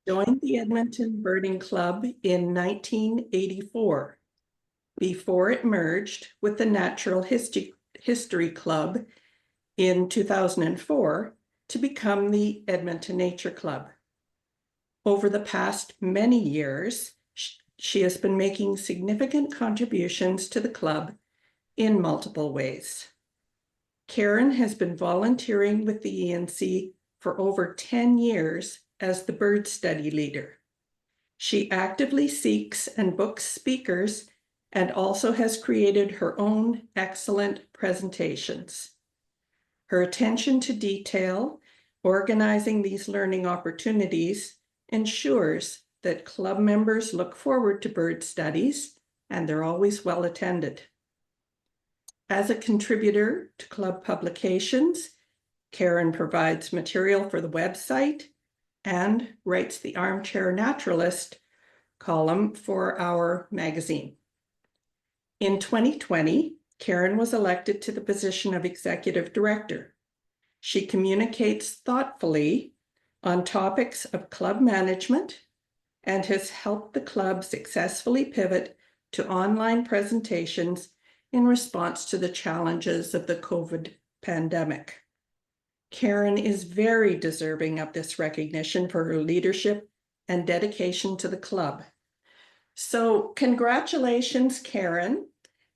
joined the Edmonton Birding Club in 1984 before it merged with the Natural History Club in 2004 to become the Edmonton Nature Club. Over the past many years, she has been making significant contributions to the club in multiple ways. Karen has been volunteering with the ENC for over 10 years as the bird study leader. She actively seeks and books speakers and also has created her own excellent presentations. Her attention to detail, organizing these learning opportunities, ensures that club members look forward to bird studies and they're always well attended. As a contributor to club publications, Karen provides material for the website and writes the Armchair Naturalist column for our magazine. In 2020, Karen was elected to the position of executive director. She communicates thoughtfully on topics of club management and has helped the club successfully pivot to online presentations in response to the challenges of the COVID pandemic. Karen is very deserving of this recognition for her leadership and dedication to the club. So congratulations, Karen.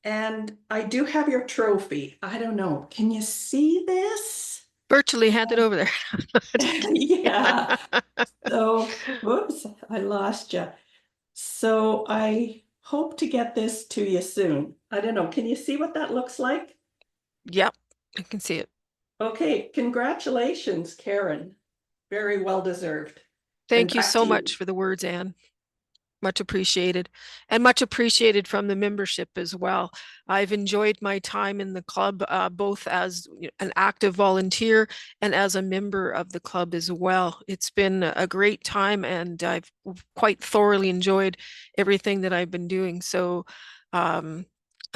And I do have your trophy. I don't know. Can you see this? Virtually hand it over there. Yeah. So, whoops, I lost you. So I hope to get this to you soon. I don't know. Can you see what that looks like? Yep, I can see it. Okay, congratulations, Karen. Very well deserved. Thank you so much for the words, Anne. Much appreciated, and much appreciated from the membership as well. I've enjoyed my time in the club, both as an active volunteer and as a member of the club as well. It's been a great time, and I've quite thoroughly enjoyed everything that I've been doing. So I'll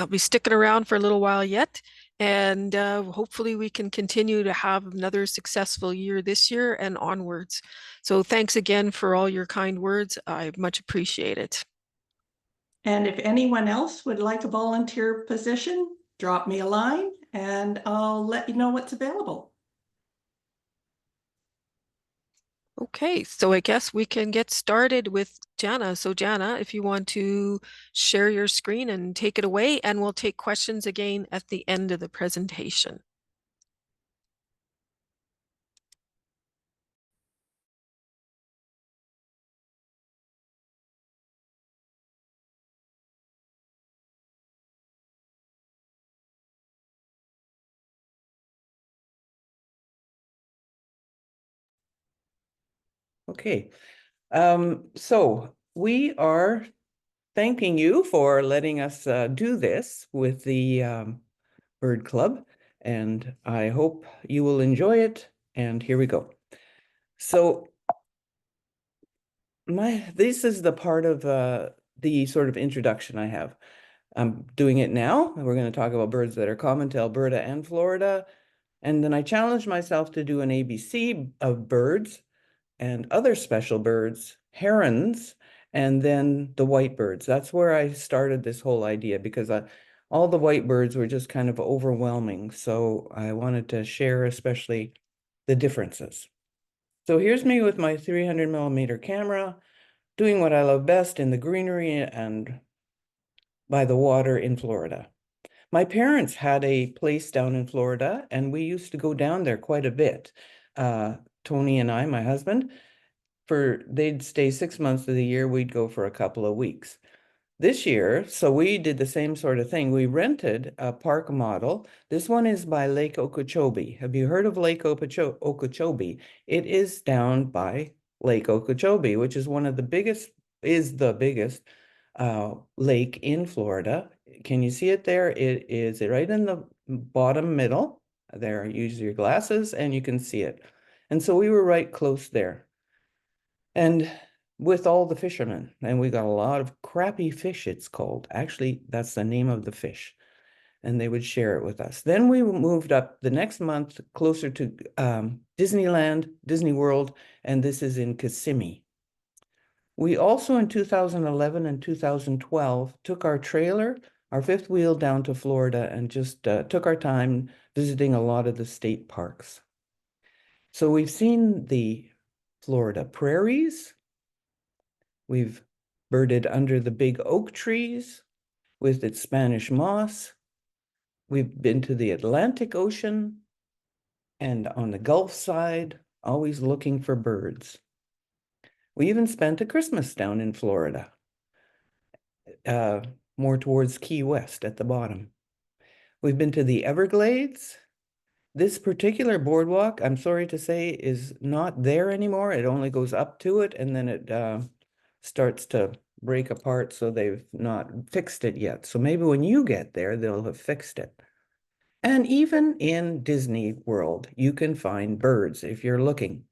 be sticking around for a little while yet, and hopefully we can continue to have another successful year this year and onwards. So thanks again for all your kind words. I much appreciate it. And if anyone else would like a volunteer position, drop me a line and I'll let you know what's available. Okay, so I guess we can get started with Jana. So Jana, if you want to share your screen and take it away, and we'll take questions again at the end of the presentation. Okay, so we are thanking you for letting us do this with the Bird Club, and I hope you will enjoy it. And here we go. So this is the part of the sort of introduction I have. I'm doing it now, and we're going to talk about birds that are common to Alberta and Florida. And then I challenged myself to do an ABC of birds and other special birds, herons, and then the white birds. That's where I started this whole idea, because all the white birds were just kind of overwhelming. So I wanted to share especially the differences. So here's me with my 300mm camera, doing what I love best in the greenery and by the water in Florida. My parents had a place down in Florida, and we used to go down there quite a bit. Tony and I, my husband, they'd stay 6 months of the year, we'd go for a couple of weeks. This year, so we did the same sort of thing. We rented a park model. This one is by Lake Okeechobee. Have you heard of Lake Okeechobee? It is down by Lake Okeechobee, which is the biggest lake in Florida. Can you see it there? It is right in the bottom middle. There, use your glasses and you can see it. And so we were right close there. And with all the fishermen, and we got a lot of crappie fish, it's called. Actually, that's the name of the fish. And they would share it with us. Then we moved up the next month closer to Disneyland, Disney World, and this is in Kissimmee. We also in 2011 and 2012 took our trailer, our fifth wheel down to Florida and just took our time visiting a lot of the state parks. So we've seen the Florida prairies. We've birded under the big oak trees with its Spanish moss. We've been to the Atlantic Ocean and on the Gulf side, always looking for birds. We even spent a Christmas down in Florida, more towards Key West at the bottom. We've been to the Everglades. This particular boardwalk, I'm sorry to say, is not there anymore. It only goes up to it and then it starts to break apart, so they've not fixed it yet. So maybe when you get there, they'll have fixed it. And even in Disney World, you can find birds if you're looking.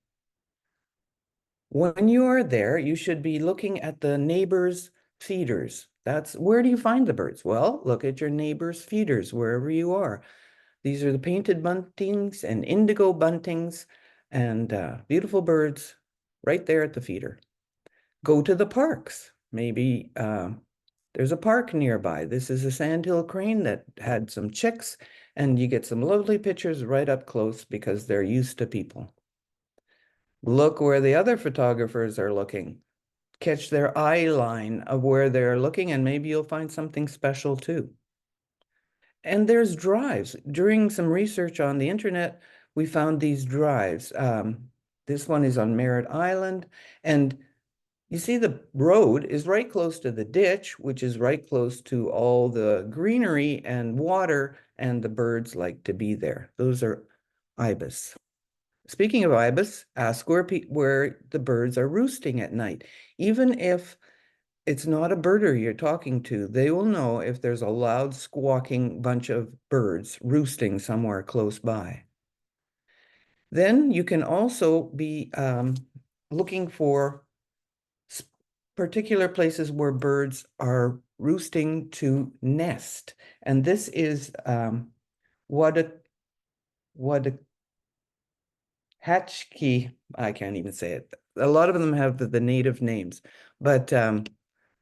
When you are there, you should be looking at the neighbors' feeders. That's where do you find the birds? Well, look at your neighbors' feeders wherever you are. These are the painted buntings and indigo buntings and beautiful birds right there at the feeder. Go to the parks. Maybe there's a park nearby. This is a sandhill crane that had some chicks, and you get some lovely pictures right up close because they're used to people. Look where the other photographers are looking. Catch their eye line of where they're looking, and maybe you'll find something special too. And there's drives. During some research on the internet, we found these drives. This one is on Merritt Island, and you see the road is right close to the ditch, which is right close to all the greenery and water, and the birds like to be there. Those are ibis. Speaking of ibis, ask where the birds are roosting at night. Even if it's not a birder you're talking to, they will know if there's a loud squawking bunch of birds roosting somewhere close by. Then you can also be looking for particular places where birds are roosting to nest. And this is what a Hatchkey, I can't even say it. A lot of them have the native names, but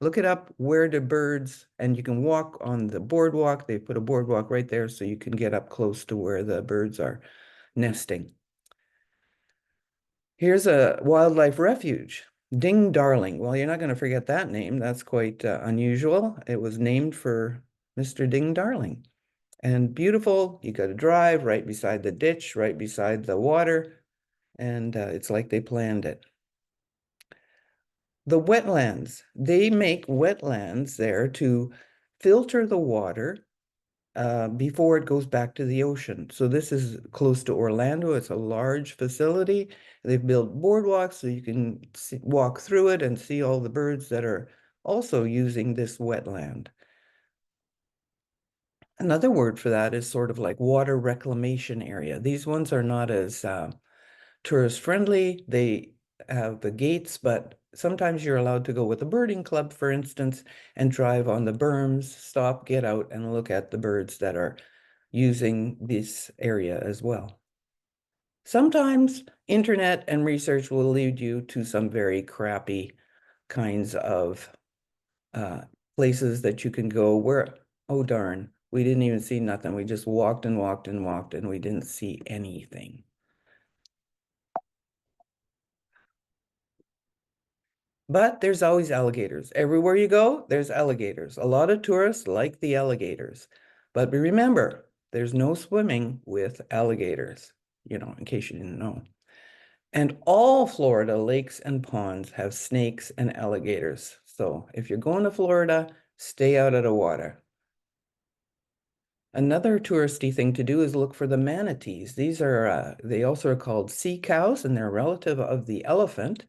look it up, where do birds, and you can walk on the boardwalk. They put a boardwalk right there so you can get up close to where the birds are nesting. Here's a wildlife refuge, Ding Darling. Well, you're not going to forget that name. That's quite unusual. It was named for Mr. Ding Darling. And beautiful, you got to drive right beside the ditch, right beside the water. And it's like they planned it. The wetlands, they make wetlands there to filter the water before it goes back to the ocean. So this is close to Orlando. It's a large facility. They've built boardwalks so you can walk through it and see all the birds that are also using this wetland. Another word for that is sort of like water reclamation area. These ones are not as tourist friendly. They have the gates, but sometimes you're allowed to go with a birding club, for instance, and drive on the berms, stop, get out, and look at the birds that are using this area as well. Sometimes internet and research will lead you to some very crappy kinds of places that you can go where, oh darn, we didn't even see nothing. We just walked and walked and walked and we didn't see anything. But there's always alligators. Everywhere you go, there's alligators. A lot of tourists like the alligators. But remember, there's no swimming with alligators, you know, in case you didn't know. And all Florida lakes and ponds have snakes and alligators. So if you're going to Florida, stay out of the water. Another touristy thing to do is look for the manatees. These are, they also are called sea cows, and they're a relative of the elephant.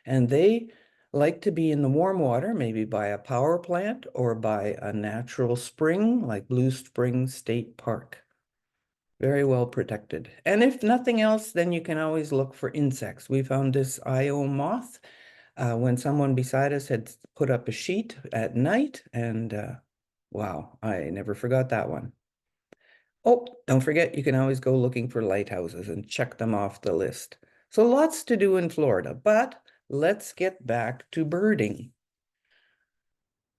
And they like to be in the warm water, maybe by a power plant or by a natural spring like Blue Springs State Park. Very well protected. And if nothing else, then you can always look for insects. We found this Io moth when someone beside us had put up a sheet at night, and wow, I never forgot that one. Oh, don't forget, you can always go looking for lighthouses and check them off the list. So lots to do in Florida, but let's get back to birding.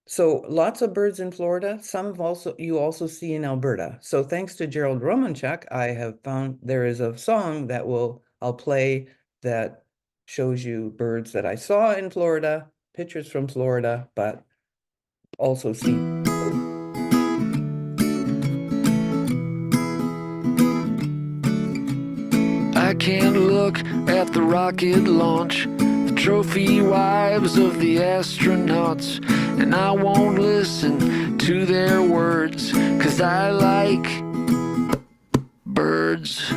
So lots of birds in Florida. Some of you also see in Alberta. So thanks to Gerald Romanchuk, I have found there is a song that I'll play that shows you birds that I saw in Florida, pictures from Florida, but also see. I can't look at the rocket launch, the trophy wives of the astronauts, and I won't listen to their words, 'cause I like birds.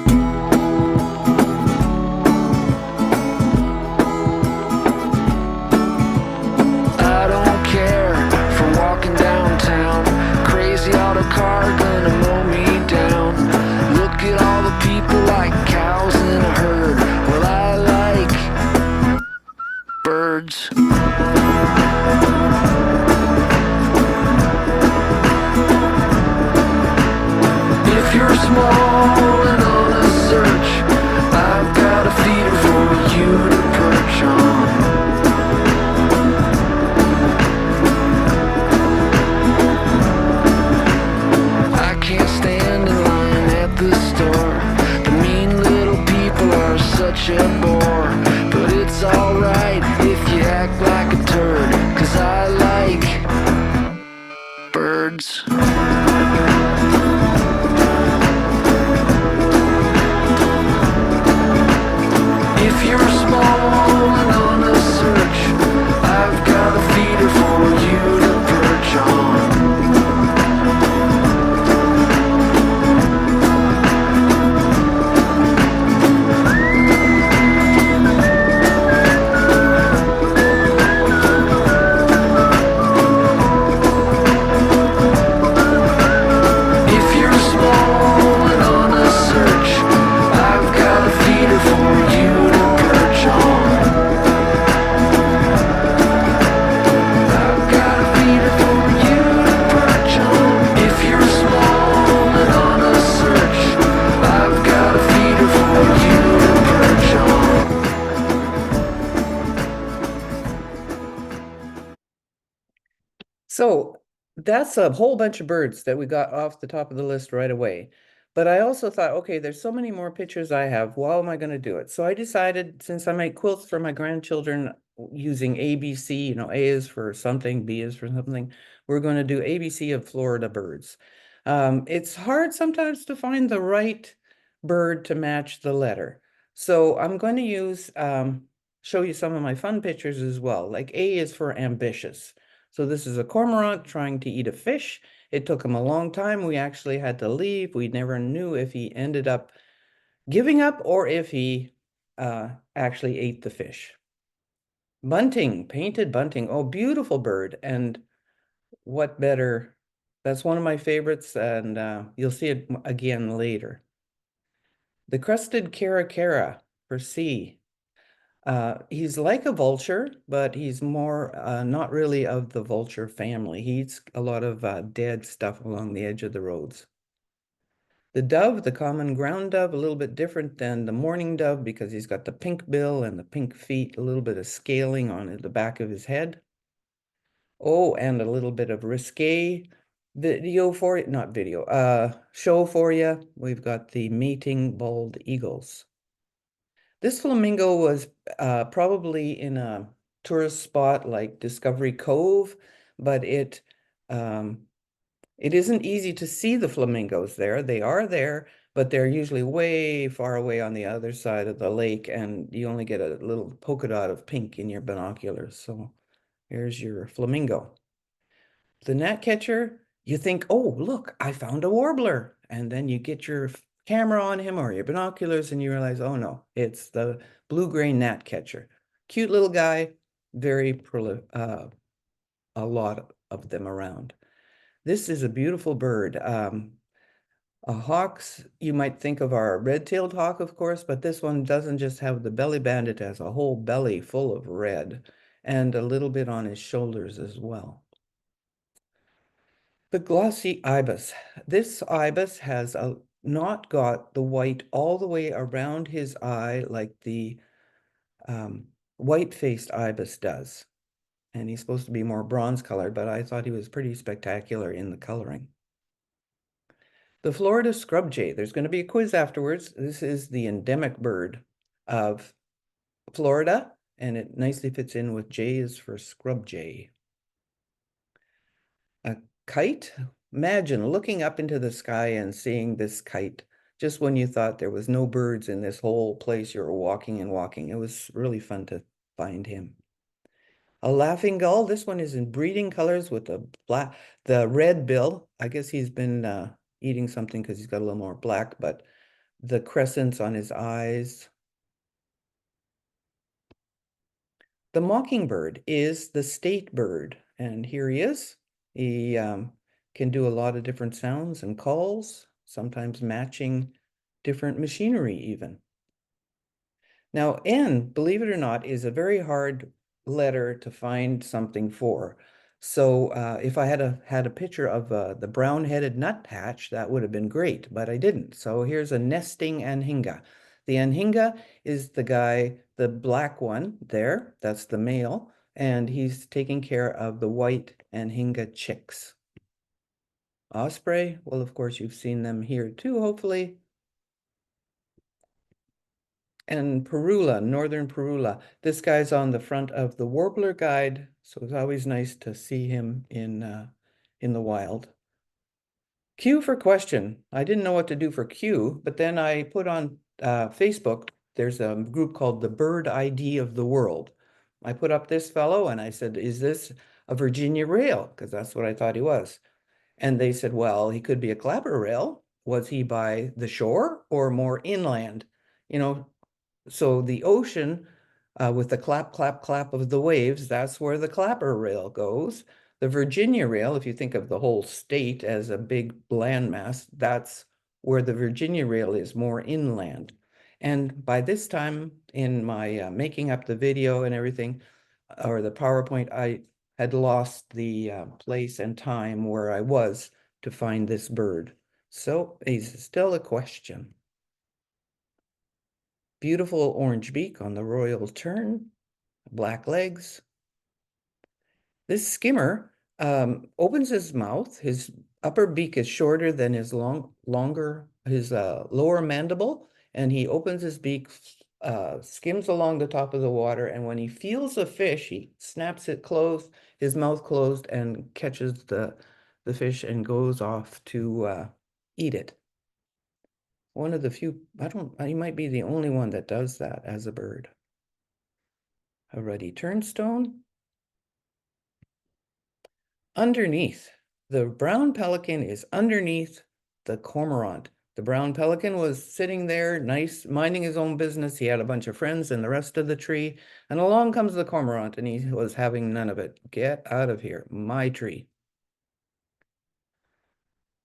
I don't care for walking downtown, crazy auto car gonna mow me down. Look at all the people like cows in a herd. Well, I like birds. If you're small and on a search, I've got a feeder for you to perch on. I can't stand in line at the store. The mean little people are such a bore. But it's alright if you act like a turd, 'cause I like birds. If you're small and on a search, I've got a feeder for you to perch on. If you're small and on a search, I've got a feeder for you to perch on. I've got a feeder for you to perch on. If you're small and on a search, I've got a feeder for you to perch on. So that's a whole bunch of birds that we got off the top of the list right away. But I also thought, okay, there's so many more pictures I have. How am I going to do it? So I decided, since I make quilts for my grandchildren using ABC, A is for something, B is for something, we're going to do ABC of Florida birds. It's hard sometimes to find the right bird to match the letter. So I'm going to show you some of my fun pictures as well. Like A is for ambitious. So this is a cormorant trying to eat a fish. It took him a long time. We actually had to leave. We never knew if he ended up giving up or if he actually ate the fish. Bunting, painted bunting. Oh, beautiful bird. And what better? That's one of my favorites, and you'll see it again later. The crested caracara for C. He's like a vulture, but he's more not really of the vulture family. He eats a lot of dead stuff along the edge of the roads. The dove, the common ground dove, a little bit different than the mourning dove because he's got the pink bill and the pink feet, a little bit of scaling on the back of his head. Oh, and a little bit of risque video for it, not video, show for you. We've got the mating bald eagles. This flamingo was probably in a tourist spot like Discovery Cove, but it isn't easy to see the flamingos there. They are there, but they're usually way far away on the other side of the lake, and you only get a little polka dot of pink in your binoculars. So here's your flamingo. The gnatcatcher, you think, oh, look, I found a warbler. And then you get your camera on him or your binoculars and you realize, oh no, it's the blue-gray gnatcatcher. Cute little guy, very a lot of them around. This is a beautiful bird. Hawks, you might think of our red-tailed hawk, of course, but this one doesn't just have the belly band, it has a whole belly full of red and a little bit on his shoulders as well. The glossy ibis. This ibis has not got the white all the way around his eye like the white-faced ibis does. And he's supposed to be more bronze colored, but I thought he was pretty spectacular in the coloring. The Florida scrub jay. There's going to be a quiz afterwards. This is the endemic bird of Florida, and it nicely fits in with J is for scrub jay. A kite. Imagine looking up into the sky and seeing this kite just when you thought there was no birds in this whole place you were walking and walking. It was really fun to find him. A laughing gull. This one is in breeding colors with the red bill. I guess he's been eating something because he's got a little more black, but the crescents on his eyes. The mockingbird is the state bird, and here he is. He can do a lot of different sounds and calls, sometimes matching different machinery even. Now, N, believe it or not, is a very hard letter to find something for. So if I had a picture of the brown-headed nuthatch, that would have been great, but I didn't. So here's a nesting anhinga. The anhinga is the guy, the black one there, that's the male, and he's taking care of the white anhinga chicks. Osprey, well, of course, you've seen them here too, hopefully. And Parula, Northern Parula. This guy's on the front of the Warbler Guide, so it's always nice to see him in the wild. Q for question. I didn't know what to do for Q, but then I put on Facebook, there's a group called the Bird ID of the World. I put up this fellow and I said, is this a Virginia rail? Because that's what I thought he was. And they said, well, he could be a clapper rail. Was he by the shore or more inland? You know, so the ocean with the clap, clap, clap of the waves, that's where the clapper rail goes. The Virginia rail, if you think of the whole state as a big landmass, that's where the Virginia rail is, more inland. And by this time in my making up the video and everything, or the PowerPoint, I had lost the place and time where I was to find this bird. So it's still a question. Beautiful orange beak on the royal tern, black legs. This skimmer opens his mouth. His upper beak is shorter than his lower mandible, and he opens his beak, skims along the top of the water, and when he feels a fish, he snaps it closed, his mouth closed, and catches the fish and goes off to eat it. One of the few, he might be the only one that does that as a bird. A ruddy turnstone. Underneath, the brown pelican is underneath the cormorant. The brown pelican was sitting there, nice, minding his own business. He had a bunch of friends in the rest of the tree, and along comes the cormorant, and he was having none of it. Get out of here, my tree.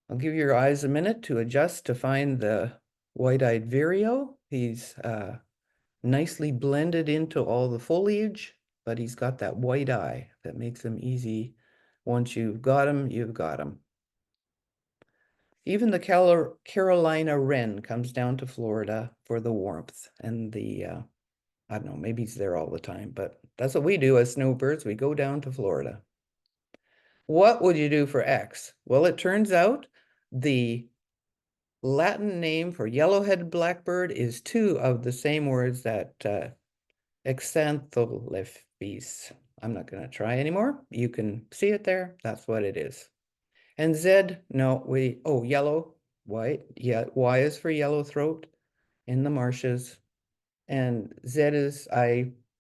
I'll give your eyes a minute to adjust to find the white-eyed vireo. He's nicely blended into all the foliage, but he's got that white eye that makes him easy. Once you've got him, you've got him. Even the Carolina wren comes down to Florida for the warmth and the, I don't know, maybe he's there all the time, but that's what we do as snowbirds. We go down to Florida. What would you do for X? Well, it turns out the Latin name for yellow-headed blackbird is two of the same words that Xantholephes. I'm not going to try anymore. You can see it there. That's what it is. And Z, no, yellow, white. Yeah, Y is for yellow throat in the marshes. And Z is,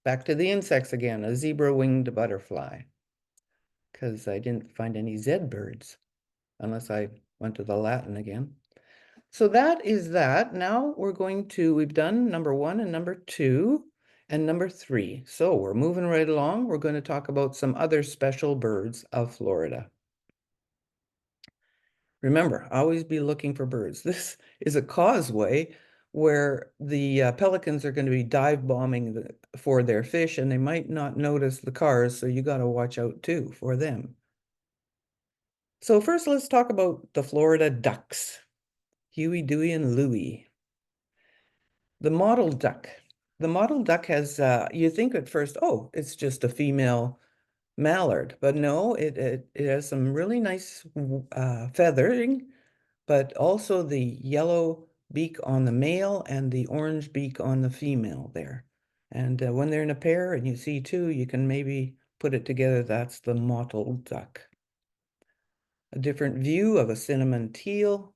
back to the insects again, a zebra-winged butterfly. Because I didn't find any Z birds, unless I went to the Latin again. So that is that. Now we've done number 1 and number 2 and number 3. So we're moving right along. We're going to talk about some other special birds of Florida. Remember, always be looking for birds. This is a causeway where the pelicans are going to be dive bombing for their fish, and they might not notice the cars, so you got to watch out too for them. So first, let's talk about the Florida ducks. Huey, Dewey, and Louie. The mottled duck. The mottled duck has, you think at first, oh, it's just a female mallard, but no, it has some really nice feathering, but also the yellow beak on the male and the orange beak on the female there. And when they're in a pair and you see two, you can maybe put it together. That's the mottled duck. A different view of a cinnamon teal.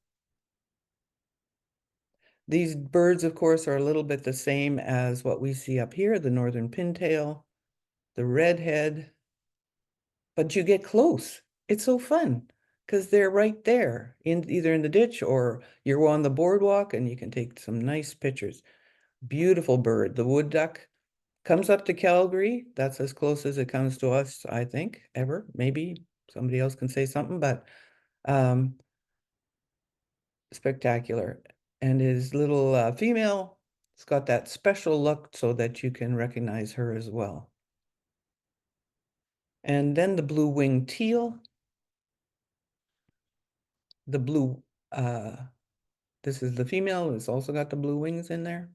These birds, of course, are a little bit the same as what we see up here, the northern pintail, the redhead, but you get close. It's so fun because they're right there, either in the ditch or you're on the boardwalk and you can take some nice pictures. Beautiful bird. The wood duck comes up to Calgary. That's as close as it comes to us, I think, ever. Maybe somebody else can say something, but spectacular. And his little female, it's got that special look so that you can recognize her as well. And then the blue-winged teal. The blue, this is the female, it's also got the blue wings in there.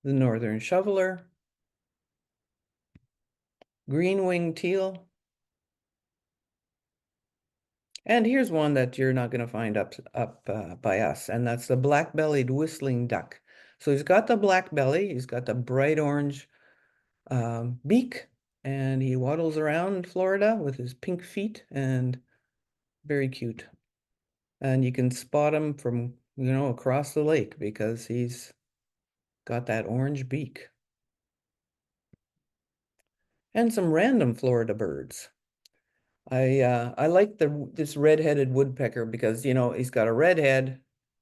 The northern shoveler. Green-winged teal. And here's one that you're not going to find up by us, and that's the black-bellied whistling duck. So he's got the black belly, he's got the bright orange beak, and he waddles around Florida with his pink feet, and very cute. And you can spot him from, across the lake because he's got that orange beak. And some random Florida birds. I like this red-headed woodpecker because, he's got a red head.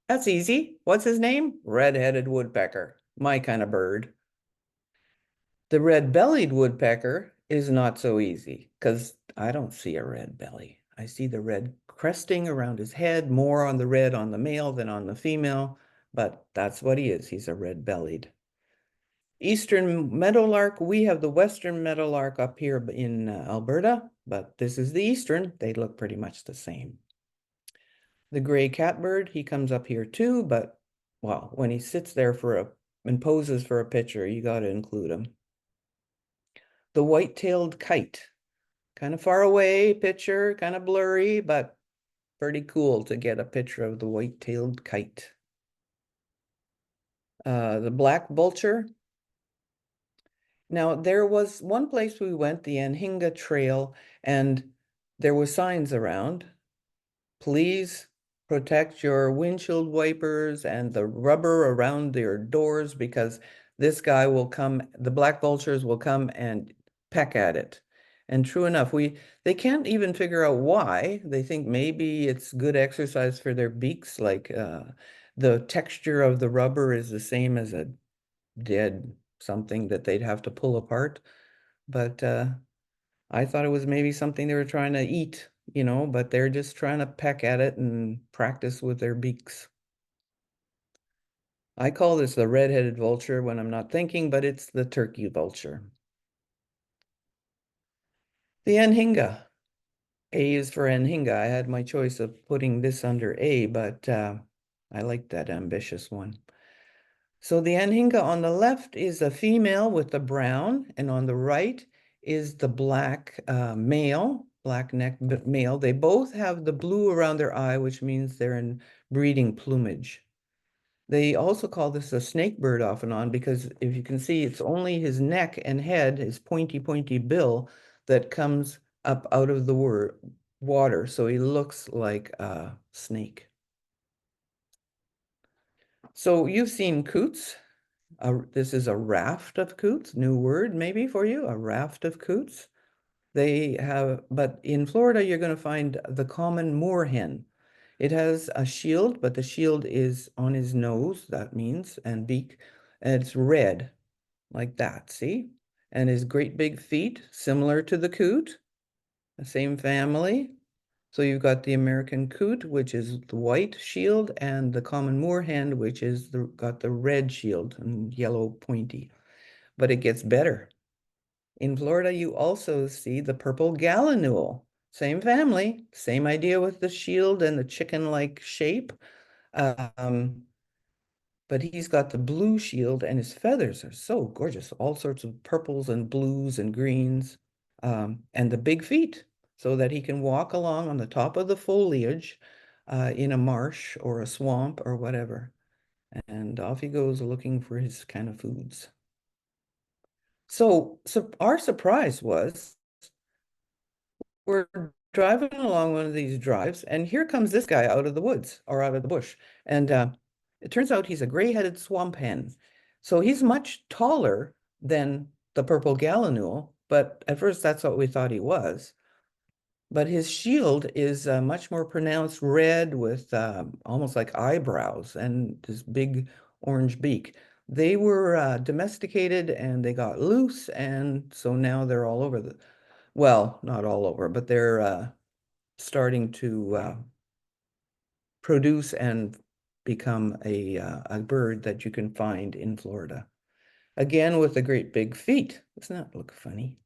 That's easy. What's his name? Red-headed woodpecker. My kind of bird. The red-bellied woodpecker is not so easy because I don't see a red belly. I see the red cresting around his head, more on the red on the male than on the female, but that's what he is. He's a red-bellied. Eastern meadowlark, we have the western meadowlark up here in Alberta, but this is the eastern. They look pretty much the same. The gray catbird, he comes up here too, but well, when he sits there and poses for a picture, you got to include him. The white-tailed kite, kind of far away picture, kind of blurry, but pretty cool to get a picture of the white-tailed kite. The black vulture. Now, there was one place we went, the Anhinga Trail, and there were signs around. Please protect your windshield wipers and the rubber around your doors because this guy will come, the black vultures will come and peck at it. And true enough, they can't even figure out why. They think maybe it's good exercise for their beaks, like the texture of the rubber is the same as a dead something that they'd have to pull apart. But I thought it was maybe something they were trying to eat, but they're just trying to peck at it and practice with their beaks. I call this the red-headed vulture when I'm not thinking, but it's the turkey vulture. The Anhinga. A is for Anhinga. I had my choice of putting this under A, but I like that ambitious one. So the Anhinga on the left is a female with the brown, and on the right is the black male, black neck male. They both have the blue around their eye, which means they're in breeding plumage. They also call this a snake bird off and on because if you can see, it's only his neck and head, his pointy bill that comes up out of the water. So he looks like a snake. So you've seen coots. This is a raft of coots, new word maybe for you, a raft of coots. They have, but in Florida, you're going to find the common moorhen. It has a shield, but the shield is on his nose, that means, and beak, and it's red, like that, see? And his great big feet, similar to the coot, the same family. So you've got the American coot, which is the white shield, and the common moorhen, which is got the red shield and yellow pointy. But it gets better. In Florida, you also see the purple gallinule. Same family, same idea with the shield and the chicken-like shape. But but he's got the blue shield and his feathers are so gorgeous, all sorts of purples and blues and greens, and the big feet so that he can walk along on the top of the foliage in a marsh or a swamp or whatever. And off he goes looking for his kind of foods. So our surprise was we're driving along one of these drives, and here comes this guy out of the woods or out of the bush. And it turns out he's a gray-headed swamp hen. So he's much taller than the purple gallinule, but at first that's what we thought he was. But his shield is much more pronounced red with almost like eyebrows and this big orange beak. They were domesticated and they got loose, and so now they're all over the, well, not all over, but they're starting to produce and become a bird that you can find in Florida. Again, with the great big feet. Doesn't that look funny?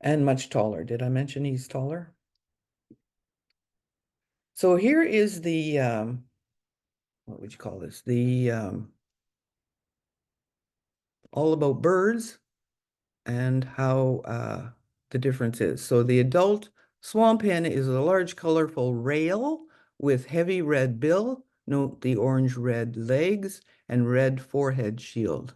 And much taller. Did I mention he's taller? So here is the, what would you call this? The all about birds and how the difference is. So the adult swamp hen is a large, colorful rail with heavy red bill. Note the orange-red legs and red forehead shield.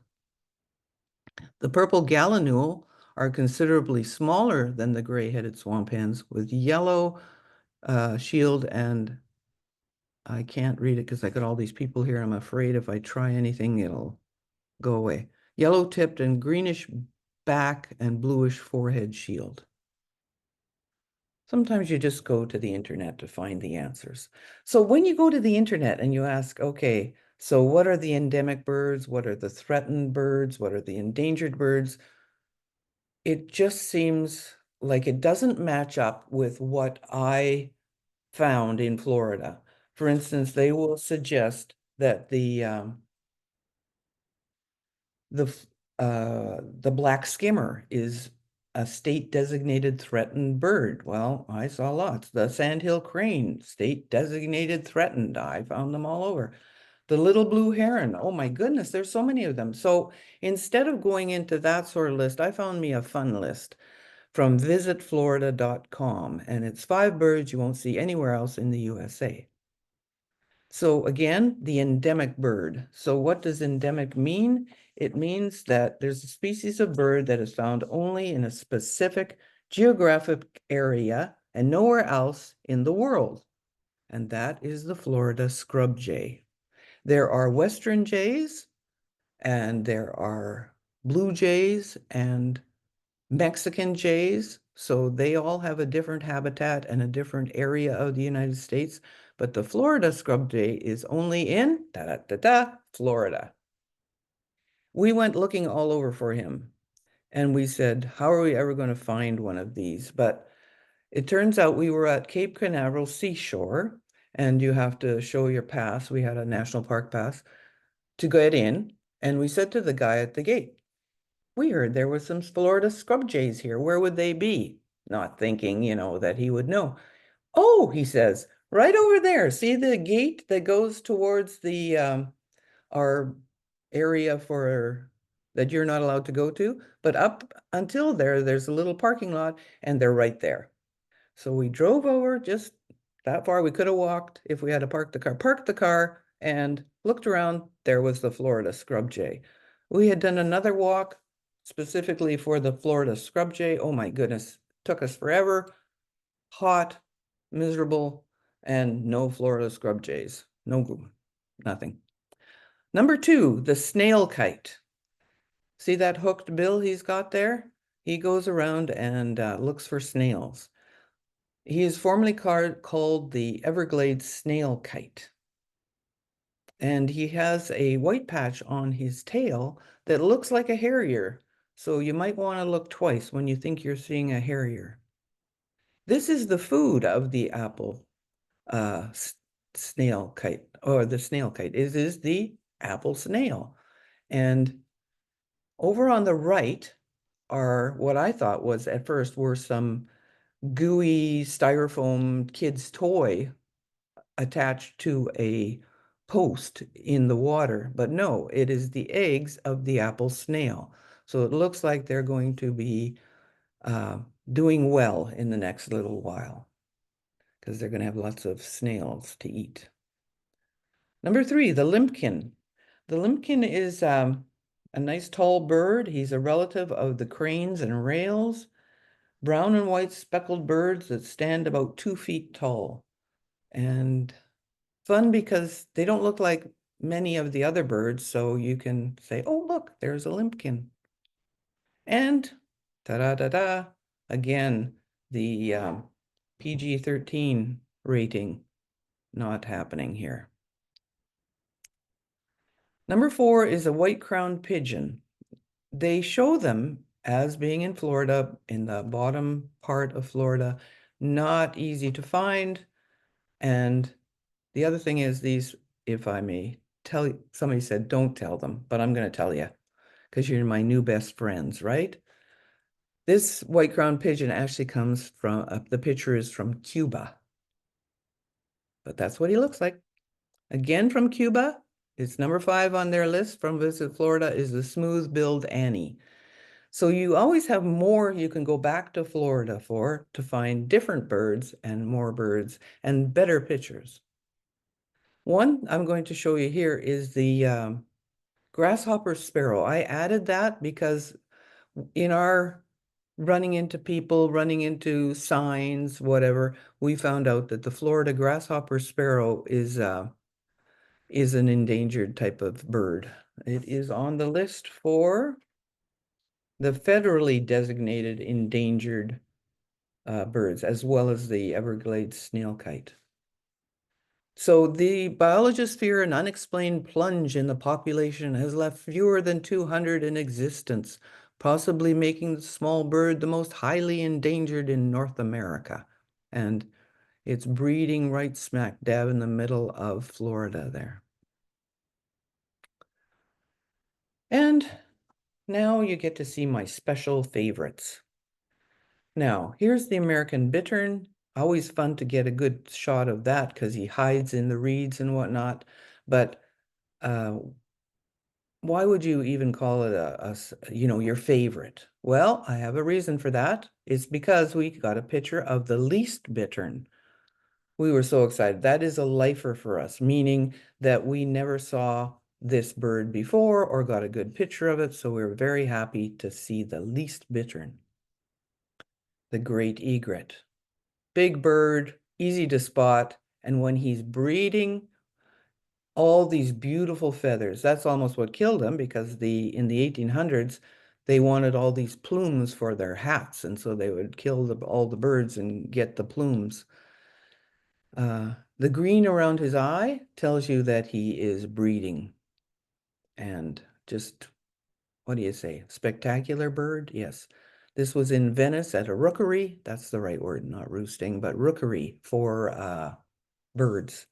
The purple gallinule are considerably smaller than the gray-headed swamp hens with yellow shield, and I can't read it because I got all these people here. I'm afraid if I try anything, it'll go away. Yellow tipped and greenish back and bluish forehead shield. Sometimes you just go to the internet to find the answers. So when you go to the internet and you ask, okay, so what are the endemic birds? What are the threatened birds? What are the endangered birds? It just seems like it doesn't match up with what I found in Florida. For instance, they will suggest that the black skimmer is a state designated threatened bird. Well, I saw lots. The sandhill crane, state designated threatened. I found them all over. The little blue heron. Oh my goodness, there's so many of them. So instead of going into that sort of list, I found me a fun list from visitflorida.com, and it's 5 birds you won't see anywhere else in the USA. So again, the endemic bird. So what does endemic mean? It means that there's a species of bird that is found only in a specific geographic area and nowhere else in the world. And that is the Florida scrub jay. There are western jays, and there are blue jays and Mexican jays. So they all have a different habitat and a different area of the United States. But the Florida scrub jay is only in Florida. We went looking all over for him, and we said, how are we ever going to find one of these? But it turns out we were at Cape Canaveral seashore, and you have to show your pass. We had a national park pass to get in. And we said to the guy at the gate, we heard there were some Florida scrub jays here. Where would they be? Not thinking, that he would know. Oh, he says, right over there. See the gate that goes towards the our area for that you're not allowed to go to? But up until there's a little parking lot, and they're right there. So we drove over just that far. We could have walked if we had to park the car, and looked around. There was the Florida scrub jay. We had done another walk specifically for the Florida scrub jay. Oh my goodness, took us forever. Hot, miserable, and no Florida scrub jays. No, nothing. Number 2, the snail kite. See that hooked bill he's got there? He goes around and looks for snails. He is formally called the Everglades snail kite. And he has a white patch on his tail that looks like a harrier. So you might want to look twice when you think you're seeing a harrier. This is the food of the apple snail kite, or the snail kite. It is the apple snail. And over on the right are what I thought was at first were some gooey styrofoam kid's toy attached to a post in the water, but no, it is the eggs of the apple snail. So it looks like they're going to be doing well in the next little while because they're going to have lots of snails to eat. Number 3, the limpkin. The limpkin is a nice tall bird. He's a relative of the cranes and rails, brown and white speckled birds that stand about 2 feet tall. And fun because they don't look like many of the other birds, so you can say, oh, look, there's a limpkin. And ta-da-da-da, again, the PG-13 rating not happening here. Number 4 is a white-crowned pigeon. They show them as being in Florida, in the bottom part of Florida, not easy to find. And the other thing is these, if I may tell you, somebody said, don't tell them, but I'm going to tell you because you're my new best friends, right? This white-crowned pigeon actually comes from, the picture is from Cuba. But that's what he looks like. Again from Cuba. It's number 5 on their list from Visit Florida is the smooth-billed Annie. So you always have more you can go back to Florida for to find different birds and more birds and better pictures. One I'm going to show you here is the grasshopper sparrow. I added that because in our running into people, running into signs, whatever, we found out that the Florida grasshopper sparrow is an endangered type of bird. It is on the list for the federally designated endangered birds, as well as the Everglades snailkite. So the biologists fear an unexplained plunge in the population has left fewer than 200 in existence, possibly making the small bird the most highly endangered in North America. And it's breeding right smack dab in the middle of Florida there. And now you get to see my special favorites. Now, here's the American bittern. Always fun to get a good shot of that because he hides in the reeds and whatnot. But why would you even call it your favorite? Well, I have a reason for that. It's because we got a picture of the least bittern. We were so excited. That is a lifer for us, meaning that we never saw this bird before or got a good picture of it. So we were very happy to see the least bittern. The great egret. Big bird, easy to spot. And when he's breeding, all these beautiful feathers. That's almost what killed him because in the 1800s, they wanted all these plumes for their hats. And so they would kill all the birds and get the plumes. The green around his eye tells you that he is breeding. And just, what do you say? Spectacular bird? Yes. This was in Venice at a rookery. That's the right word, not roosting, but rookery for birds.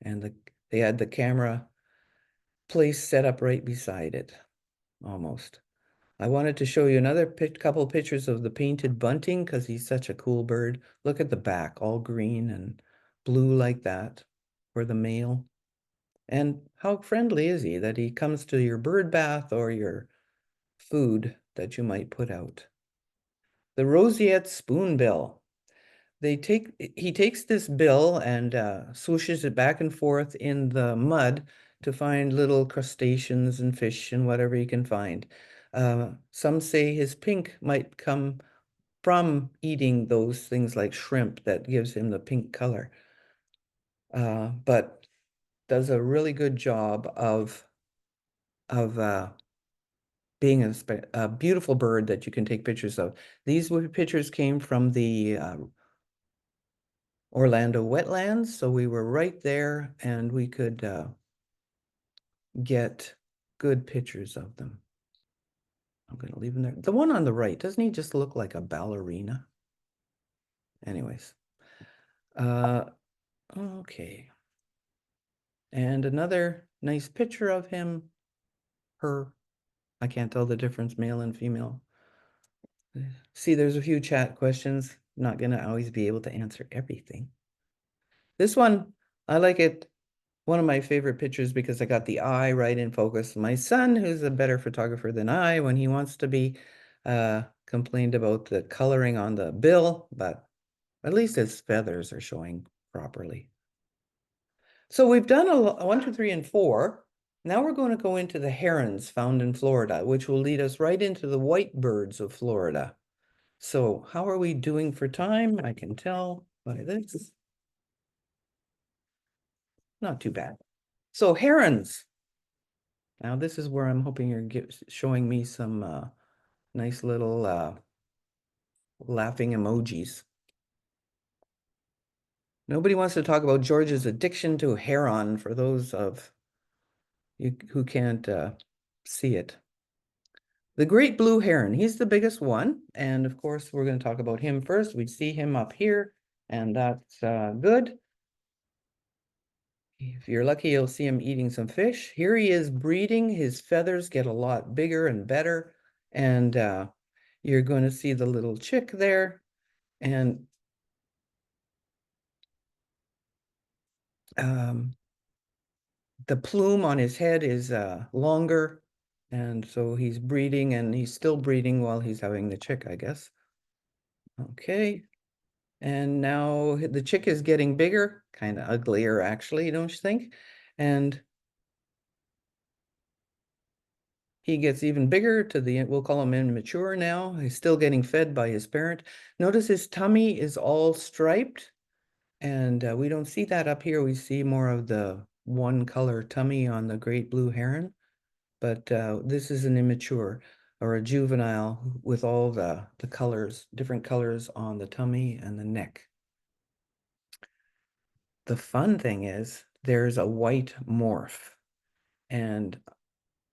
And they had the camera place set up right beside it, almost. I wanted to show you another couple pictures of the painted bunting because he's such a cool bird. Look at the back, all green and blue like that for the male. And how friendly is he that he comes to your bird bath or your food that you might put out. The roseate spoonbill. He takes this bill and swooshes it back and forth in the mud to find little crustaceans and fish and whatever he can find. Some say his pink might come from eating those things like shrimp that gives him the pink color. But does a really good job of being a beautiful bird that you can take pictures of. These pictures came from the Orlando wetlands, so we were right there and we could get good pictures of them. I'm going to leave them there. The one on the right, doesn't he just look like a ballerina? Anyways. Okay. And another nice picture of him, her. I can't tell the difference, male and female. See, there's a few chat questions. Not going to always be able to answer everything. This one, I like it one of my favorite pictures because I got the eye right in focus. My son, who's a better photographer than I, when he wants to be, complained about the coloring on the bill, but at least his feathers are showing properly. So we've done a 1, 2, 3, and 4. Now we're going to go into the herons found in Florida, which will lead us right into the white birds of Florida. So how are we doing for time? I can tell by this. Not too bad. So herons. Now this is where I'm hoping you're showing me some nice little laughing emojis. Nobody wants to talk about George's addiction to heron for those of you who can't see it. The great blue heron, he's the biggest one. And of course, we're going to talk about him first. We see him up here, and that's good. If you're lucky, you'll see him eating some fish. Here he is breeding. His feathers get a lot bigger and better. And you're going to see the little chick there. And the plume on his head is longer. And so he's breeding, and he's still breeding while he's having the chick, I guess. Okay. And now the chick is getting bigger, kind of uglier, actually, don't you think? And he gets even bigger to the, we'll call him immature now. He's still getting fed by his parent. Notice his tummy is all striped, and we don't see that up here. We see more of the one color tummy on the great blue heron, but this is an immature or a juvenile with all the colors, different colors on the tummy and the neck. The fun thing is there's a white morph, and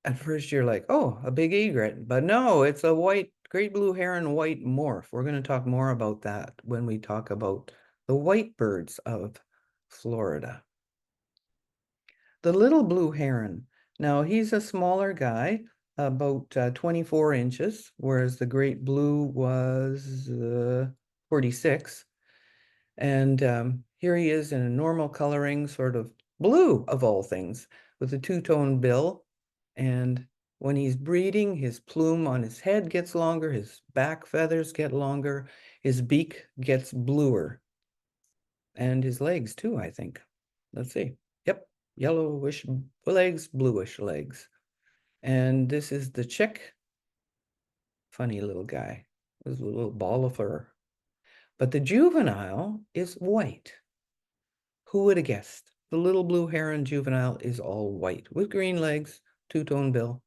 at first you're like, oh, a big egret, but no, it's a white, great blue heron white morph. We're going to talk more about that when we talk about the white birds of Florida. The little blue heron. Now he's a smaller guy, about 24 inches, whereas the great blue was 46. And here he is in a normal coloring, sort of blue of all things, with a two-tone bill. And when he's breeding, his plume on his head gets longer, his back feathers get longer, his beak gets bluer. And his legs too, I think. Let's see. Yep, yellowish legs, bluish legs. And this is the chick. Funny little guy. This a little ball of fur. But the juvenile is white. Who would have guessed? The little blue heron juvenile is all white with green legs, two-tone bill.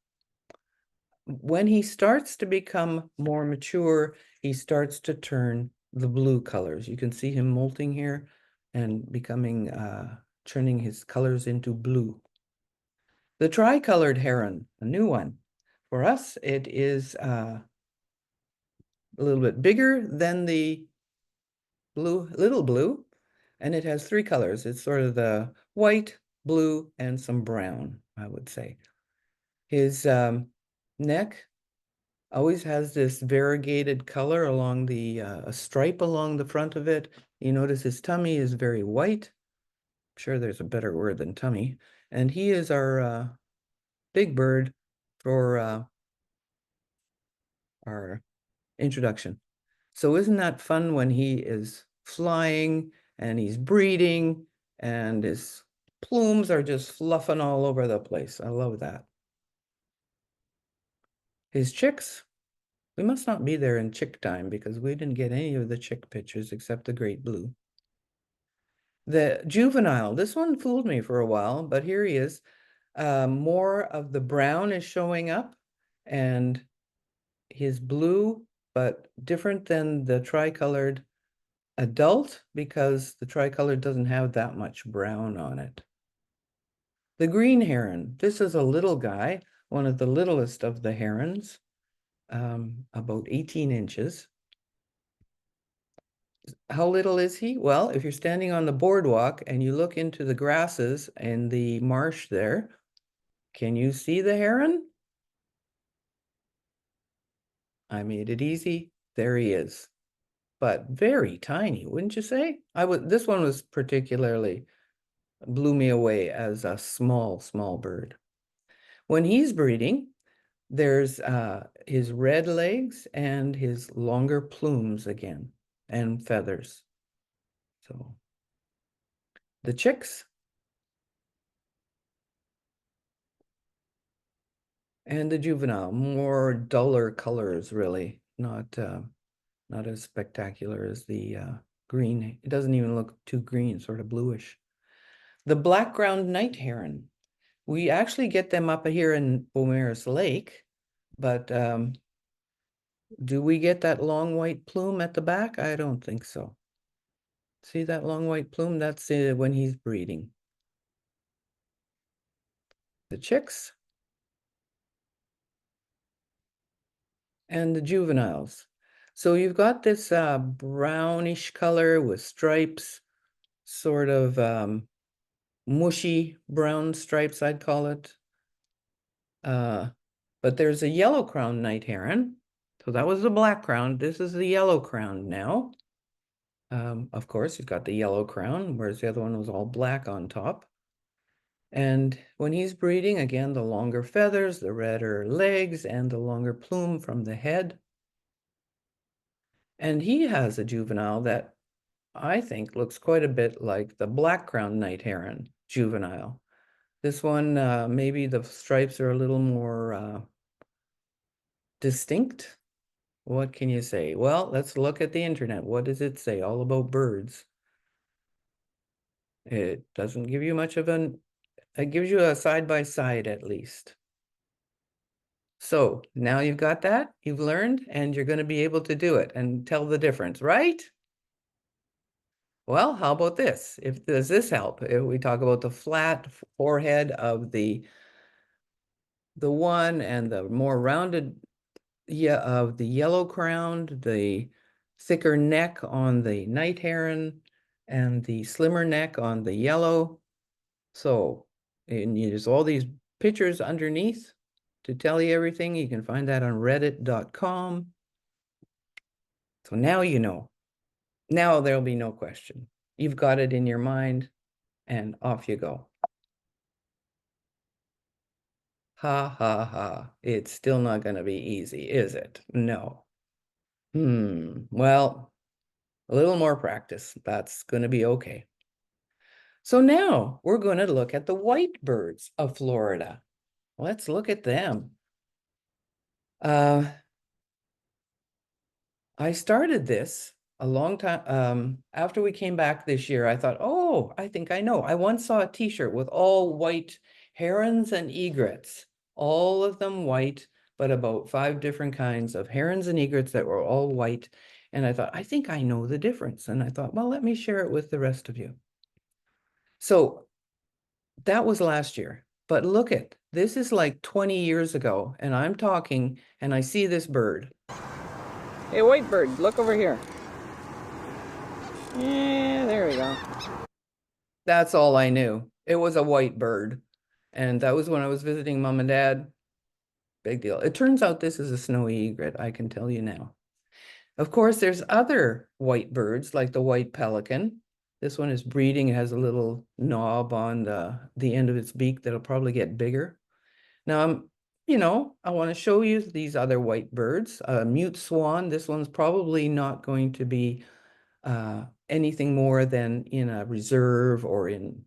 When he starts to become more mature, he starts to turn the blue colors. You can see him molting here and becoming, turning his colors into blue. The tricolored heron, a new one. For us, it is a little bit bigger than the blue, little blue, and it has 3 colors. It's sort of the white, blue, and some brown, I would say. His neck always has this variegated color along the, a stripe along the front of it. You notice his tummy is very white. I'm sure there's a better word than tummy. And he is our big bird for our introduction. So isn't that fun when he is flying and he's breeding and his plumes are just fluffing all over the place? I love that. His chicks, we must not be there in chick time because we didn't get any of the chick pictures except the great blue. The juvenile, this one fooled me for a while, but here he is. More of the brown is showing up, and his blue, but different than the tricolored adult because the tricolored doesn't have that much brown on it. The green heron, this is a little guy, one of the littlest of the herons, about 18 inches. How little is he? Well, if you're standing on the boardwalk and you look into the grasses and the marsh there, can you see the heron? I made it easy. There he is. But very tiny, wouldn't you say? This one was particularly blew me away as a small, small bird. When he's breeding, there's his red legs and his longer plumes again, and feathers. So the chicks and the juvenile, more duller colors, really, not as spectacular as the green. It doesn't even look too green, sort of bluish. The black-ground night heron. We actually get them up here in Beaumaris Lake, but do we get that long white plume at the back? I don't think so. See that long white plume? That's when he's breeding. The chicks and the juveniles. So you've got this brownish color with stripes, sort of mushy brown stripes, I'd call it. But there's a yellow-crowned night heron. So that was the black crown. This is the yellow crown now. Of course, you've got the yellow crown, whereas the other one was all black on top. And when he's breeding, again, the longer feathers, the redder legs, and the longer plume from the head. And he has a juvenile that I think looks quite a bit like the black-crowned night heron juvenile. This one, maybe the stripes are a little more distinct. What can you say? Well, let's look at the internet. What does it say all about birds? It doesn't give you much of an, it gives you a side-by-side at least. So now you've got that, you've learned, and you're going to be able to do it and tell the difference, right? Well, how about this? Does this help? If we talk about the flat forehead of the one and the more rounded of the yellow-crowned, the thicker neck on the night heron, and the slimmer neck on the yellow. So, and there's all these pictures underneath to tell you everything. You can find that on reddit.com. So now you know. Now there'll be no question. You've got it in your mind, and off you go. Ha, ha, ha. It's still not going to be easy, is it? No. Well, a little more practice. That's going to be okay. So now we're going to look at the white birds of Florida. Let's look at them. I started this a long time after we came back this year. I thought, oh, I think I know. I once saw a t-shirt with all white herons and egrets, all of them white, but about 5 different kinds of herons and egrets that were all white. And I thought, I think I know the difference. And I thought, well, let me share it with the rest of you. So that was last year. But look at, this is like 20 years ago, and I'm talking, and I see this bird. Hey, white bird, look over here. Yeah, there we go. That's all I knew. It was a white bird. And that was when I was visiting mom and dad. Big deal. It turns out this is a snowy egret, I can tell you now. Of course, there's other white birds like the white pelican. This one is breeding. It has a little knob on the end of its beak that'll probably get bigger. Now, I want to show you these other white birds. Mute swan, this one's probably not going to be anything more than in a reserve or in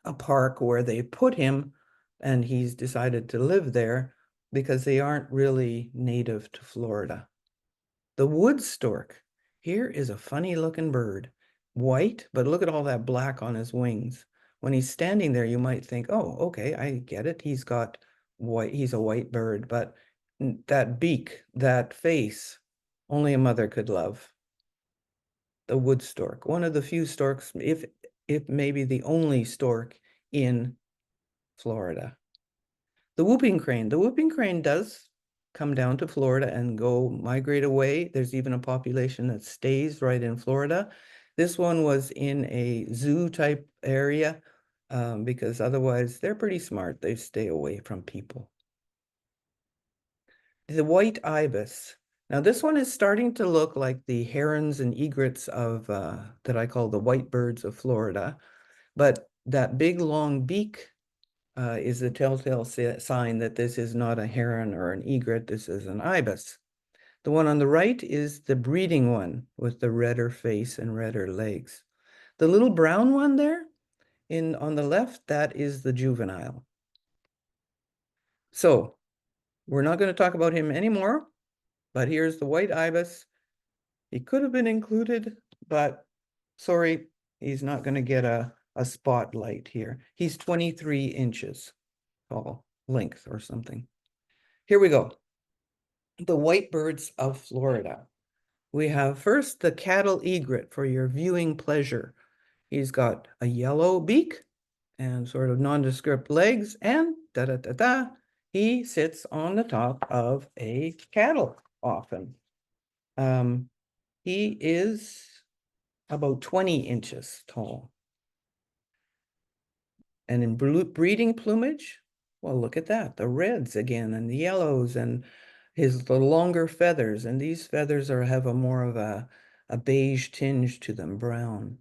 a park where they put him and he's decided to live there because they aren't really native to Florida. The wood stork. Here is a funny looking bird. White, but look at all that black on his wings. When he's standing there, you might think, oh, okay, I get it. He's got white, he's a white bird, but that beak, that face, only a mother could love. The wood stork, one of the few storks, if maybe the only stork in Florida. The whooping crane does come down to Florida and go migrate away. There's even a population that stays right in Florida. This one was in a zoo type area because otherwise they're pretty smart. They stay away from people. The white ibis. Now this one is starting to look like the herons and egrets of that I call the white birds of Florida. But that big long beak is the telltale sign that this is not a heron or an egret, this is an ibis. The one on the right is the breeding one with the redder face and redder legs. The little brown one there on the left, that is the juvenile. So we're not going to talk about him anymore, but here's the white ibis. He could have been included, but sorry, he's not going to get a spotlight here. He's 23 inches tall, length or something. Here we go. The white birds of Florida. We have first the cattle egret for your viewing pleasure. He's got a yellow beak and sort of nondescript legs, and da-da-da-da, he sits on the top of a cattle often. He is about 20 inches tall. And in breeding plumage, well, look at that, the reds again, and the yellows, and the longer feathers, and these feathers have a more of a beige tinge to them, brown.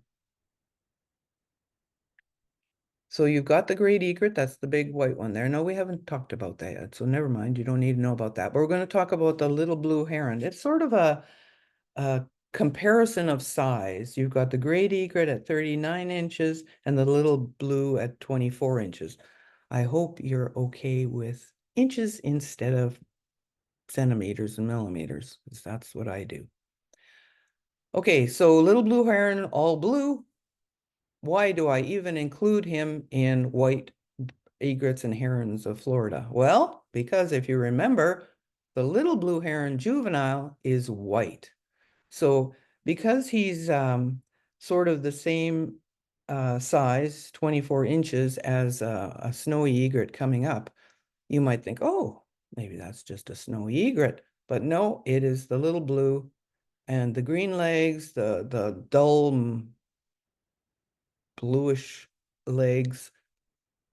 So you've got the great egret, that's the big white one there. No, we haven't talked about that yet, so never mind, you don't need to know about that. But we're going to talk about the little blue heron. It's sort of a comparison of size. You've got the great egret at 39 inches and the little blue at 24 inches. I hope you're okay with inches instead of centimeters and millimeters, because that's what I do. Okay, so little blue heron, all blue. Why do I even include him in white egrets and herons of Florida? Well, because if you remember, the little blue heron juvenile is white. So because he's sort of the same size, 24 inches, as a snowy egret coming up, you might think, oh, maybe that's just a snowy egret. But no, it is the little blue, and the green legs, the dull bluish legs,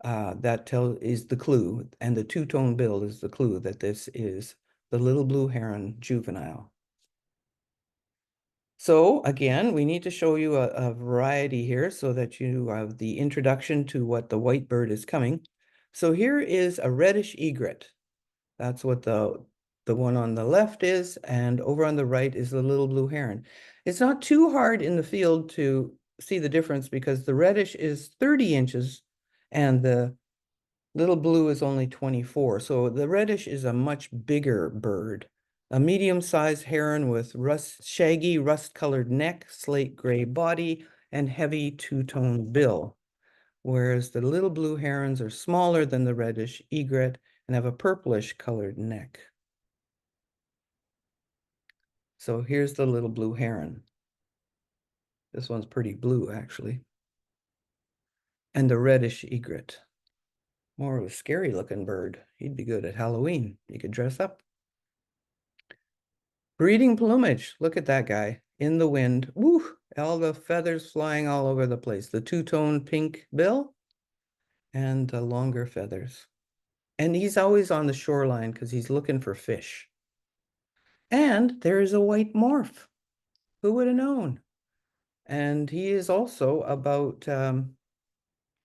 is the clue, and the two-tone bill is the clue that this is the little blue heron juvenile. So again, we need to show you a variety here so that you have the introduction to what the white bird is coming. So here is a reddish egret. That's what the one on the left is, and over on the right is the little blue heron. It's not too hard in the field to see the difference because the reddish is 30 inches and the little blue is only 24. So the reddish is a much bigger bird. A medium-sized heron with shaggy rust-colored neck, slate gray body, and heavy two-tone bill. Whereas the little blue herons are smaller than the reddish egret and have a purplish colored neck. So here's the little blue heron. This one's pretty blue, actually. And the reddish egret. More of a scary looking bird. He'd be good at Halloween. You could dress up. Breeding plumage. Look at that guy in the wind. Woo! All the feathers flying all over the place. The two-tone pink bill and the longer feathers. And he's always on the shoreline because he's looking for fish. And there is a white morph. Who would have known? And he is also about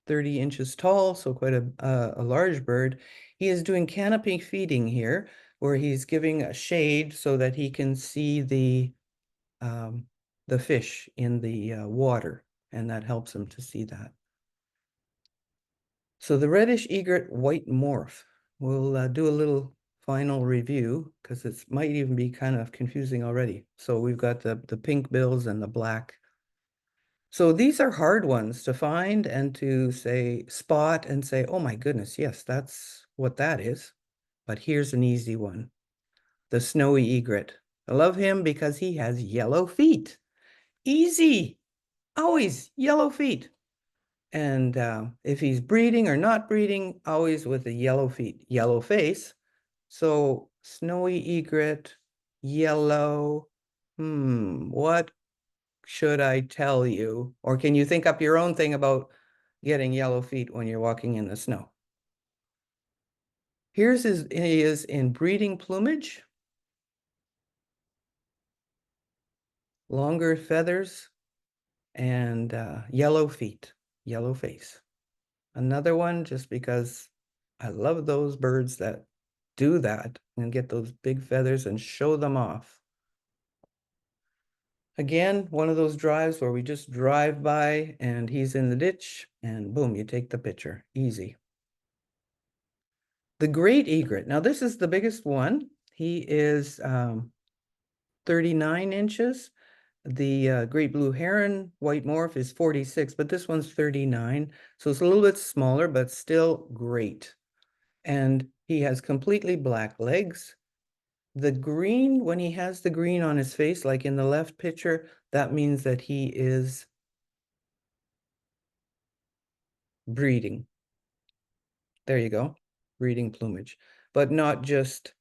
30 inches tall, so quite a large bird. He is doing canopy feeding here, where he's giving a shade so that he can see the fish in the water, and that helps him to see that. So the reddish egret white morph. We'll do a little final review because it might even be kind of confusing already. So we've got the pink bills and the black. So these are hard ones to find and to spot and say, oh my goodness, yes, that's what that is. But here's an easy one. The snowy egret. I love him because he has yellow feet. Easy. Always yellow feet. And if he's breeding or not breeding, always with the yellow feet, yellow face. So snowy egret, yellow. What should I tell you? Or can you think up your own thing about getting yellow feet when you're walking in the snow? He is in breeding plumage. Longer feathers and yellow feet. yellow face. Another one, just because I love those birds that do that and get those big feathers and show them off. Again, one of those drives where we just drive by and he's in the ditch and boom, you take the picture. Easy. The great egret. Now this is the biggest one. He is 39 inches. The great blue heron white morph is 46, but this one's 39. So it's a little bit smaller, but still great. And he has completely black legs. The green, when he has the green on his face, like in the left picture, that means that he is breeding. There you go, breeding plumage. But not just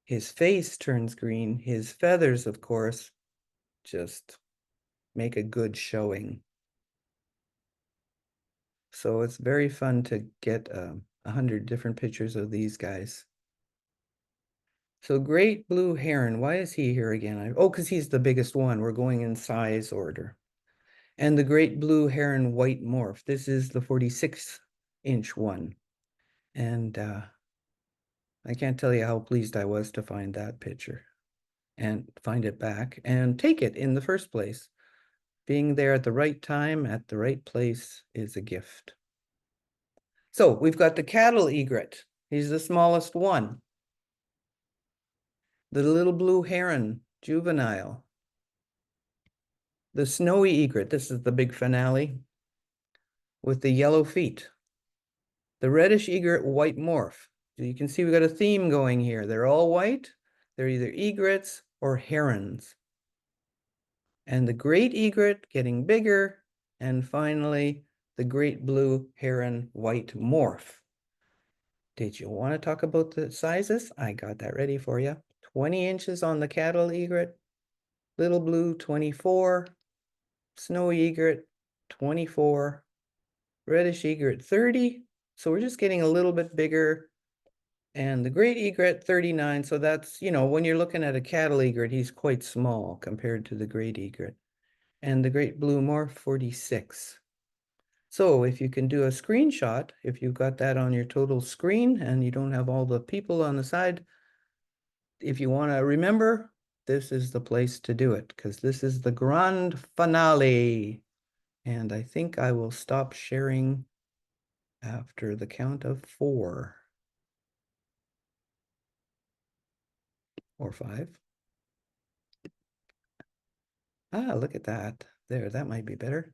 his face turns green, his feathers, of course, just make a good showing. So it's very fun to get 100 different pictures of these guys. So great blue heron, why is he here again? Oh, because he's the biggest one. We're going in size order. And the great blue heron white morph. This is the 46-inch one. And I can't tell you how pleased I was to find that picture and find it back and take it in the first place. Being there at the right time, at the right place is a gift. So we've got the cattle egret. He's the smallest one. The little blue heron, juvenile. The snowy egret, this is the big finale, with the yellow feet. The reddish egret white morph. So you can see we've got a theme going here. They're all white. They're either egrets or herons. And the great egret getting bigger. And finally, the great blue heron white morph. Did you want to talk about the sizes? I got that ready for you. 20 inches on the cattle egret, little blue 24, snowy egret 24, reddish egret 30. So we're just getting a little bit bigger. And the great egret 39. So that's, you know, when you're looking at a cattle egret, he's quite small compared to the great egret. And the great blue morph 46. So if you can do a screenshot, if you've got that on your total screen and you don't have all the people on the side, if you want to remember, this is the place to do it because this is the grand finale. And I think I will stop sharing after the count of 4 or 5. Ah, look at that. There, that might be better.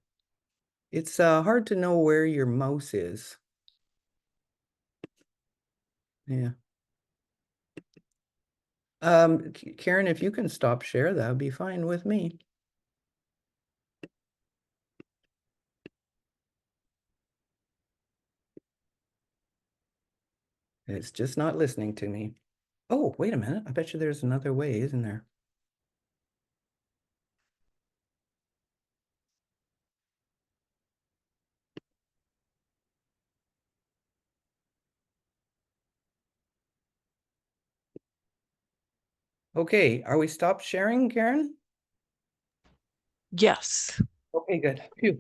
It's hard to know where your mouse is. Yeah. Karen, if you can stop share, that would be fine with me. It's just not listening to me. Oh, wait a minute. I bet you there's another way, isn't there? Okay, are we stopped sharing, Karen? Yes. Okay, good. Phew.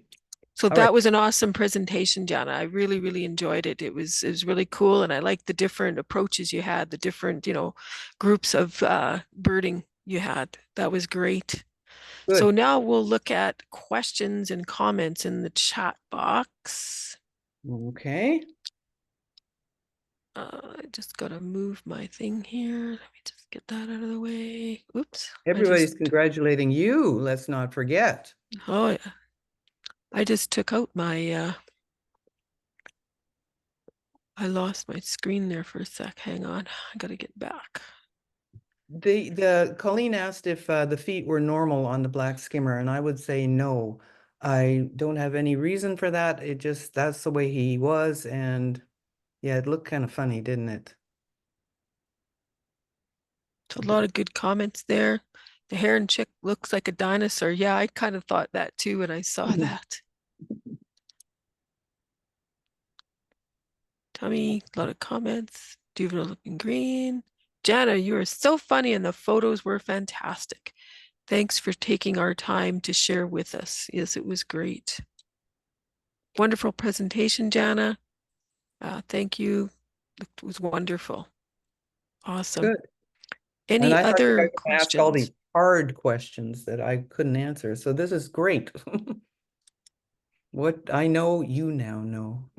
So All that right. was an awesome presentation, Jana. I really, really enjoyed it. It was really cool. And I liked the different approaches you had, the different, groups of birding you had. That was great. Good. So now we'll look at questions and comments in the chat box. Okay. I just gotta move my thing here. Let me just get that out of the way. Oops. Everybody's congratulating you. Let's not forget. Oh yeah. I just took out my I lost my screen there for a sec. Hang on. I gotta get back. The Colleen asked if the feet were normal on the black skimmer, and I would say no. I don't have any reason for that. It just, that's the way he was, and yeah, it looked kind of funny, didn't it? A lot of good comments there. The heron chick looks like a dinosaur. Yeah, I kind of thought that too when I saw that. Tommy, a lot of comments. Juvenile looking green. Jana, you are so funny and the photos were fantastic. Thanks for taking our time to share with us. Yes, it was great. Wonderful presentation, Jana. Thank you. It was wonderful. Awesome. Good. Any And I thought you other guys were gonna ask all questions? these hard questions that I couldn't answer. So this is great. What I know, you now know.